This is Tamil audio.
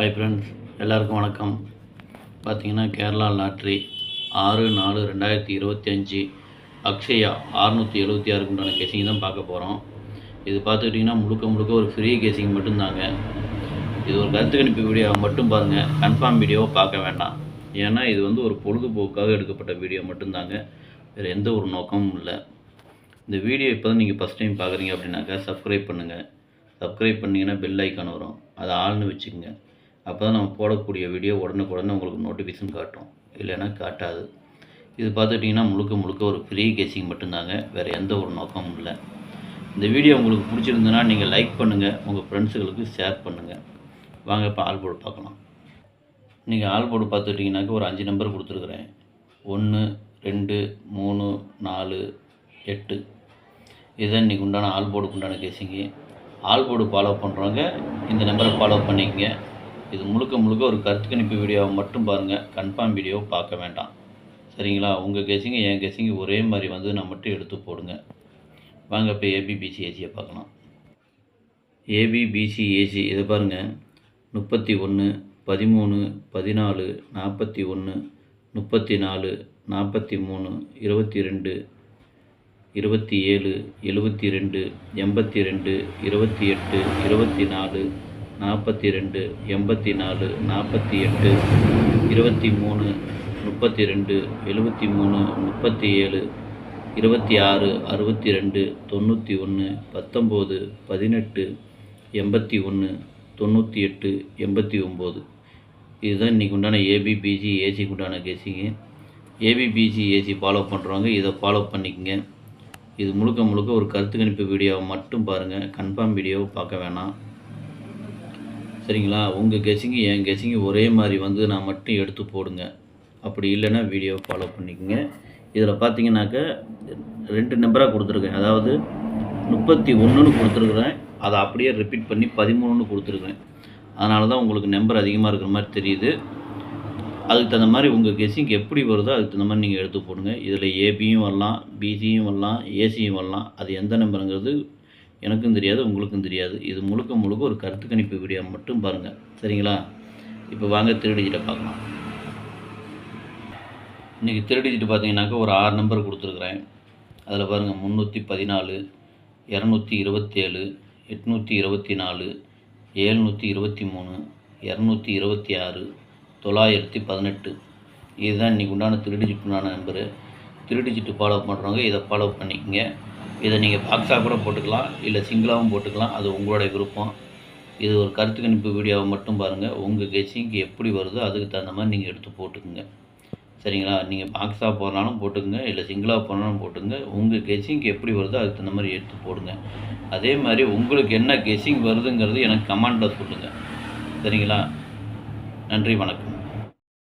ஹாய் ஃப்ரெண்ட்ஸ், எல்லாருக்கும் வணக்கம். பார்த்தீங்கன்னா கேரளா லாட்ரி 6/4/2025 அக்ஷயா 676க்கு உண்டான கேசிங் தான் பார்க்க போகிறோம். இது பார்த்துக்கிட்டிங்கன்னா முழுக்க ஒரு ஃப்ரீ கேசிங் மட்டும்தாங்க. இது ஒரு கருத்து கணிப்பு வீடியோவை மட்டும் பாருங்கள், கன்ஃபார்ம் வீடியோவை பார்க்க வேண்டாம். ஏன்னா இது ஒரு பொழுதுபோக்காக எடுக்கப்பட்ட வீடியோ மட்டும்தாங்க, வேறு எந்த ஒரு நோக்கமும் இல்லை. இந்த வீடியோ இப்போ தான் நீங்கள் ஃபஸ்ட் டைம் பார்க்குறீங்க அப்படின்னாக்கா சப்ஸ்கிரைப் பண்ணுங்கள். சப்ஸ்கிரைப் பண்ணிங்கன்னா பெல் ஐக்கான் வரும், அதை ஆள்னு வச்சுக்கோங்க. அப்போ தான் நம்ம போடக்கூடிய வீடியோ உடனுக்குடனே உங்களுக்கு நோட்டிஃபிகேஷன் காட்டும், இல்லைன்னா காட்டாது. இது பார்த்துட்டிங்கன்னா முழுக்க ஒரு ஃப்ரீ கேசிங் மட்டும்தாங்க, வேறு எந்த ஒரு நோக்கமும் இல்லை. இந்த வீடியோ உங்களுக்கு பிடிச்சிருந்துன்னா நீங்கள் லைக் பண்ணுங்கள், உங்கள் ஃப்ரெண்ட்ஸுகளுக்கு ஷேர் பண்ணுங்கள். வாங்க இப்போ ஆல் போர்டு பார்க்கலாம். நீங்கள் ஆல் போர்டு பார்த்துட்டிங்கனாக்கா ஒரு 5 நம்பர் கொடுத்துருக்குறேன். 1, 2, 3, 4, 8. இதுதான் இன்றைக்கி உண்டான ஆல் போர்டுக்கு உண்டான கேசிங்கு. ஆல் போர்டு ஃபாலோ பண்ணுறவங்க இந்த நம்பரை ஃபாலோ பண்ணிக்கங்க. இது முழுக்க ஒரு கருத்து கணிப்பு வீடியோவை மட்டும் பாருங்கள், கன்ஃபார்ம் வீடியோவை பார்க்க வேண்டாம். சரிங்களா? உங்கள் கேசிங்கு என் கேசிங்கு ஒரே மாதிரி நான் மட்டும் எடுத்து போடுங்க. வாங்க இப்போ ஏபிபிசிஏசியை பார்க்கலாம். ஏபிபிசிஏசி இதை பாருங்கள். 31, 13, 14, 41, 34, 43, 22, 27, 72, 82, 28, 24, 42, 84, 48, 23, 32, 73, 37, 26, 62, 91, 19, 18, 81, 98, 89. இதுதான் இன்றைக்கி உண்டான ஏபிபிசி ஏசிக்கு உண்டான கேசிங்கு. ஏபிபிசி ஏசி ஃபாலோ பண்ணுறவங்க இதை ஃபாலோ பண்ணிக்கங்க. இது முழுக்க ஒரு கருத்து கணிப்பு வீடியோவை மட்டும் பாருங்கள், கன்ஃபார்ம் வீடியோவை பார்க்க வேணாம். சரிங்களா? உங்கள் கெஸிங்கு என் கெஸிங்கு ஒரே மாதிரி நான் மட்டும் எடுத்து போடுங்க. அப்படி இல்லைன்னா வீடியோவை ஃபாலோ பண்ணிக்கோங்க. இதில் பார்த்தீங்கன்னாக்கா 2 நம்பராக கொடுத்துருக்கேன். அதாவது 31ன்னு கொடுத்துருக்குறேன், அதை அப்படியே ரிப்பீட் பண்ணி 13ன்னு கொடுத்துருக்கேன். அதனால தான் உங்களுக்கு நம்பர் அதிகமாக இருக்கிற மாதிரி தெரியுது. அதுக்கு தகுந்த மாதிரி உங்கள் கெஸிங் எப்படி வருதோ அதுக்கு தகுந்த மாதிரி நீங்கள் எடுத்து போடுங்க. இதில் ஏபியும் வரலாம், பிசியும் வரலாம், ஏசியும் வரலாம். அது எந்த நம்பருங்கிறது எனக்கும் தெரியாது, உங்களுக்கும் தெரியாது. இது முழுக்க ஒரு கருத்து கணிப்பு வீடியோ மட்டும் பாருங்கள். சரிங்களா? இப்போ வாங்க 3 டிஜிட்டை பார்க்கலாம். இன்றைக்கி 3 டிஜிட் பார்த்தீங்கன்னாக்கா ஒரு 6 நம்பர் கொடுத்துருக்குறேன். அதில் பாருங்கள் 314, 227, 824, 723, 226, 918. இதுதான் இன்றைக்கி உண்டான 3 டிஜிட் உண்டான நம்பரு. 3 டிஜிட் ஃபாலோ பண்ணுறவங்க இதை ஃபாலோ பண்ணிக்கோங்க. இதை நீங்கள் பாக்ஸாக கூட போட்டுக்கலாம், இல்லை சிங்கிளாகவும் போட்டுக்கலாம், அது உங்களுடைய விருப்பம். இது ஒரு கருத்து கணிப்பு வீடியோவை மட்டும் பாருங்கள். உங்கள் கெஸிங்க்கு எப்படி வருதோ அதுக்கு தகுந்த மாதிரி நீங்கள் எடுத்து போட்டுக்குங்க. சரிங்களா? நீங்கள் பாக்ஸாக போடுறாலும் போட்டுக்குங்க, இல்லை சிங்கிளாக போனாலும் போட்டுங்க. உங்கள் கெஸிங்க்கு எப்படி வருதோ அதுக்கு தகுந்த மாதிரி எடுத்து போடுங்க. அதே மாதிரி உங்களுக்கு என்ன கெஸிங் வருதுங்கிறது எனக்கு கமெண்ட்டில் சொல்லுங்கள். சரிங்களா? நன்றி, வணக்கம்.